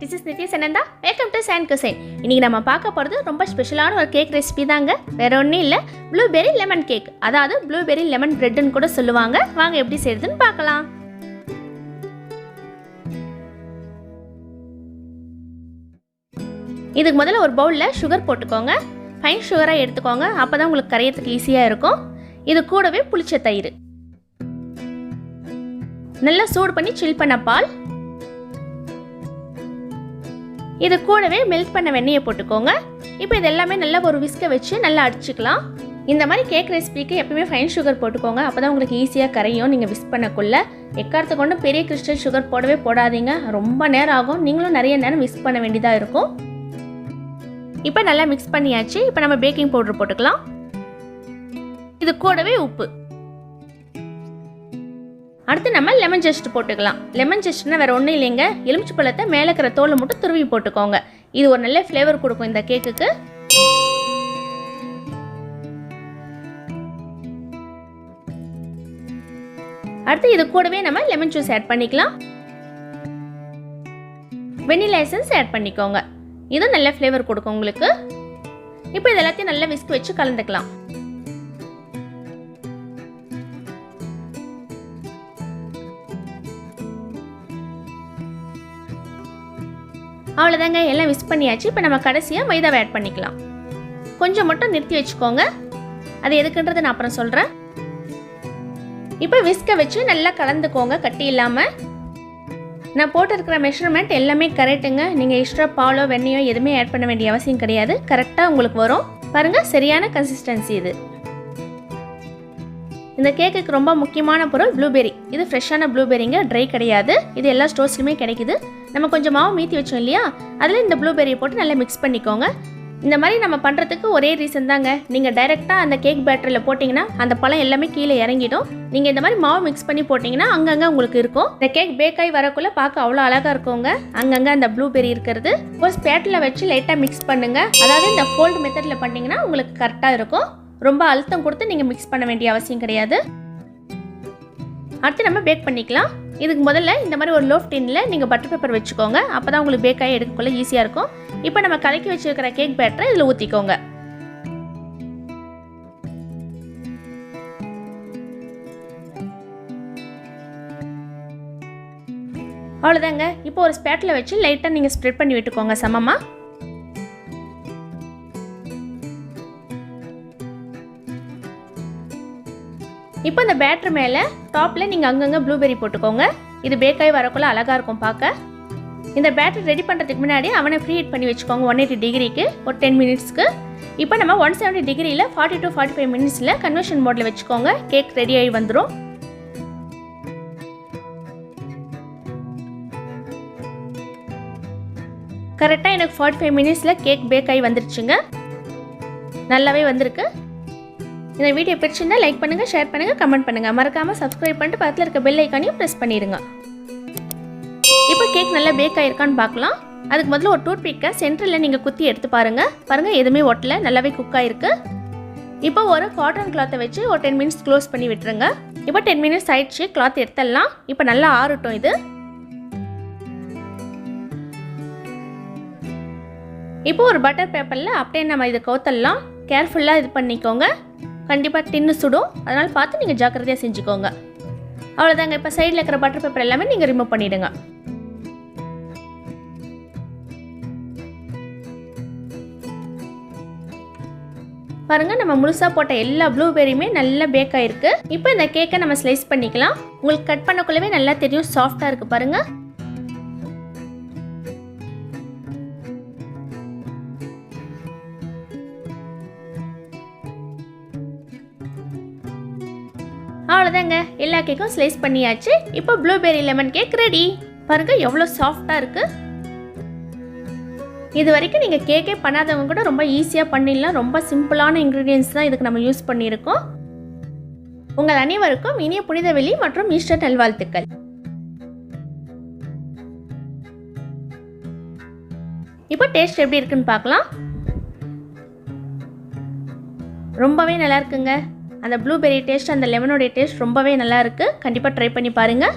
this is Nitya Sananda. Welcome to Cuisine. இன்னைக்கு நம்ம பார்க்க போறது ரொம்ப ஸ்பெஷலான ஒரு கேக் ரெசிபி தாங்க. வேற ஒண்ணும் இல்ல, ப்ளூபெர்ரி லெமன் கேக். அதாவது ப்ளூபெர்ரி லெமன் பிரெட்னு கூட சொல்லுவாங்க. வாங்க எப்படி செய்யறதுன்னு பார்க்கலாம். இதுக்கு முதல்ல ஒரு பவுல்ல சுகர் போட்டுக்கோங்க. ஃபைன் சுகரா எடுத்துக்கோங்க. அப்பதான் உங்களுக்கு கரையறதுக்கு ஈஸியா இருக்கும். இது கூடவே புளிச்ச தயிர். நல்லா சூடு பண்ணி சில் பண்ண பால். இது கூடவே மெல்ட் பண்ண வெண்ணெயை போட்டுக்கோங்க. இப்போ இது எல்லாமே நல்லா ஒரு விஸ்கை வச்சு நல்லா அடிச்சுக்கலாம். இந்த மாதிரி கேக் ரெசிபிக்கு எப்பவுமே ஃபைன் சுகர் போட்டுக்கோங்க. அப்போ தான் உங்களுக்கு ஈஸியாக கரையும். நீங்கள் விஸ்க் பண்ணக்குள்ள எக்காரத்தை கொண்டு பெரிய கிறிஸ்டல் சுகர் போடவே போடாதீங்க. ரொம்ப நேரம் ஆகும். நீங்களும் நிறைய நேரம் விஸ்க் பண்ண வேண்டியதாக இருக்கும். இப்போ நல்லா மிக்ஸ் பண்ணியாச்சு. இப்போ நம்ம பேக்கிங் பவுடர் போட்டுக்கலாம். இது கூடவே உப்பு. அடுத்து நம்ம லெமன் ஜெஸ்ட் போட்டுக்கலாம். லெமன் ஜெஸ்ட்னா வேறு ஒன்றும் இல்லைங்க, எலுமிச்சை பழத்தை மேலே இருக்கிற தோலை மட்டும் துருவி போட்டுக்கோங்க. இது ஒரு நல்ல ஃப்ளேவர் கொடுக்கும் இந்த கேக்குக்கு. அடுத்து இது கூடவே நம்ம லெமன் ஜூஸ் ஆட் பண்ணிக்கலாம். வெனிலா எசன்ஸ் ஆட் பண்ணிக்கோங்க. இது நல்ல ஃப்ளேவர் கொடுக்கும் உங்களுக்கு. இப்போ இது எல்லாத்தையும் நல்லா விஸ்க் வச்சு கலந்துக்கலாம். அவ்வளோதாங்க, எல்லாம் விஸ்க் பண்ணியாச்சு. இப்போ நம்ம கடைசியாக மைதாவை ஆட் பண்ணிக்கலாம். கொஞ்சம் மட்டும் நிறுத்தி வச்சுக்கோங்க. அது எதுக்குன்றது நான் அப்புறம் சொல்கிறேன். இப்போ விஸ்கை வச்சு நல்லா கலந்துக்கோங்க கட்டி இல்லாமல். நான் போட்டிருக்கிற மெஷர்மெண்ட் எல்லாமே கரெக்டுங்க. நீங்கள் எக்ஸ்ட்ரா பாலோ வெண்ணெயோ எதுவுமே ஆட் பண்ண வேண்டிய அவசியம் கிடையாது. கரெக்டாக உங்களுக்கு வரும். பாருங்கள், சரியான கன்சிஸ்டன்சி இது. இந்த கேக்குக்கு ரொம்ப முக்கியமான பொருள் ப்ளூபெர்ரி. இது ஃப்ரெஷ்ஷான ப்ளூபெர்ரிங்க, ட்ரை கிடையாது. இது எல்லா ஸ்டோர்ஸ்லையுமே கிடைக்குது. நம்ம கொஞ்சம் மாவு மீற்றி வச்சோம் இல்லையா, அதில் இந்த ப்ளூபெர்ரியை போட்டு நல்லா மிக்ஸ் பண்ணிக்கோங்க. இந்த மாதிரி நம்ம பண்ணுறதுக்கு ஒரே ரீசன் தாங்க. நீங்கள் டைரெக்டாக அந்த கேக் பேட்டரியில் போட்டிங்கன்னா அந்த பழம் எல்லாமே கீழே இறங்கிடும். நீங்கள் இந்த மாதிரி மாவு மிக்ஸ் பண்ணி போட்டிங்கன்னா அங்கங்கே உங்களுக்கு இருக்கும். இந்த கேக் பேக் ஆகி வரக்குள்ளே பார்க்க அவ்வளோ அழகாக இருக்குங்க. அங்கங்கே அந்த ப்ளூபெர்ரி இருக்கிறது ஒரு ஸ்பேட்டில் வச்சு லைட்டாக மிக்ஸ் பண்ணுங்கள். அதாவது இந்த ஃபோல்டு மெத்தடில் பண்ணிங்கன்னா உங்களுக்கு கரெக்டாக இருக்கும். ரொம்ப அழுத்தம் கொடுத்து நீங்கள் மிக்ஸ் பண்ண வேண்டிய அவசியம் கிடையாது. அடுத்து நம்ம பேக் பண்ணிக்கலாம். இதுக்கு முதல்ல இந்த மாதிரி ஒரு லோஃப் டின்னில் நீங்கள் பட்டர் பேப்பர் வச்சுக்கோங்க. அப்போ தான் உங்களுக்கு பேக் ஆகி எடுக்கக்குள்ள ஈஸியாக இருக்கும். இப்போ நம்ம கலக்கி வச்சுருக்கிற கேக் பேட்டரை இதில் ஊற்றிக்கோங்க. அவ்வளோதாங்க. இப்போ ஒரு ஸ்பேட்டில் வச்சு லைட்டாக நீங்கள் ஸ்ப்ரெட் பண்ணி விட்டுக்கோங்க சமமாக. இப்போ இந்த பேட்டர் மேலே டாப்பில் நீங்கள் அங்கங்கே ப்ளூபெர்ரி போட்டுக்கோங்க. இது பேக்காகி வரக்குள்ள அழகாக இருக்கும் பார்க்க. இந்த பேட்டர் ரெடி பண்ணுறதுக்கு முன்னாடி அவனை ப்ரீ ஹீட் பண்ணி வச்சுக்கோங்க 180 டிகிரிக்கு ஒரு 10 மினிட்ஸ்க்கு. இப்போ நம்ம 170 டிகிரியில் 40 to 45 மினிட்ஸில் கன்வெர்ஷன் மோடில் வச்சுக்கோங்க. கேக் ரெடி ஆகி வந்துடும். கரெக்டாக எனக்கு 45 மினிட்ஸில் கேக் பேக் ஆகி வந்துருச்சுங்க. நல்லாவே வந்திருக்கு. இந்த வீடியோ பிடிச்சிருந்தா லைக் பண்ணுங்கள், ஷேர் பண்ணுங்கள், கமெண்ட் பண்ணுங்கள். மறக்காமல் சப்ஸ்கிரைப் பண்ணிட்டு பக்கத்தில் இருக்க பெல் ஐக்கானையும் ப்ரெஸ் பண்ணிடுங்க. இப்போ கேக் நல்லா பேக் ஆகிருக்கான்னு பார்க்கலாம். அதுக்கு முதல்ல ஒரு டூத் பிக்கை சென்டரில் நீங்கள் குத்தி எடுத்து பாருங்கள் எதுவுமே ஒட்டலை, நல்லாவே குக் ஆகிருக்கு. இப்போ ஒரு காட்டன் கிளாத்தை வச்சு ஒரு 10 மினிட்ஸ் க்ளோஸ் பண்ணி விட்டுருங்க. இப்போ 10 மினிட்ஸ் ஆயிடுச்சு, கிளாத் எடுத்துடலாம். இப்போ நல்லா ஆறட்டும். இது இப்போ ஒரு பட்டர் பேப்பரில் அப்படியே நம்ம இதை கவுத்தலாம். கேர்ஃபுல்லாக இது பண்ணிக்கோங்க. கண்டிப்பாக டின்னு சுடும், அதனால் பார்த்து நீங்கள் ஜாக்கிரதையாக செஞ்சுக்கோங்க. அவ்வளோதாங்க. இப்போ சைடில் இருக்கிற பட்டர் பேப்பர் எல்லாமே நீங்கள் ரிமூவ் பண்ணிவிடுங்க. பாருங்கள், நம்ம முழுசாக போட்ட எல்லா ப்ளூபெர்ரியுமே நல்லா பேக் ஆகிருக்கு. இப்போ இந்த கேக்கை நம்ம ஸ்லைஸ் பண்ணிக்கலாம். உங்களுக்கு கட் பண்ணக்குள்ளவே நல்லா தெரியும், சாஃப்டாக இருக்குது பாருங்கள். அவ்வளோதாங்க, எல்லா கேக்கும் ஸ்லைஸ் பண்ணியாச்சு. இப்போ ப்ளூபெர்ரி லெமன் கேக் ரெடி. பாருங்க எவ்வளோ சாஃப்டாக இருக்கு. இது வரைக்கும் நீங்கள் கேக்கே பண்ணாதவங்க கூட ரொம்ப ஈஸியாக பண்ணிடலாம். ரொம்ப சிம்பிளான இன்க்ரீடியன்ஸ் தான் இதுக்கு நம்ம யூஸ் பண்ணியிருக்கோம். உங்கள் அனைவருக்கும் இனிய புனித வெள்ளி மற்றும் ஈஸ்டர் நல்வாழ்த்துக்கள். இப்போ டேஸ்ட் எப்படி இருக்குன்னு பார்க்கலாம். ரொம்பவே நல்லா இருக்குங்க. அந்த ப்ளூபெர்ரி டேஸ்ட், அந்த லெமனோடைய டேஸ்ட் ரொம்பவே நல்லா இருக்குது. கண்டிப்பாக ட்ரை பண்ணி பாருங்கள்.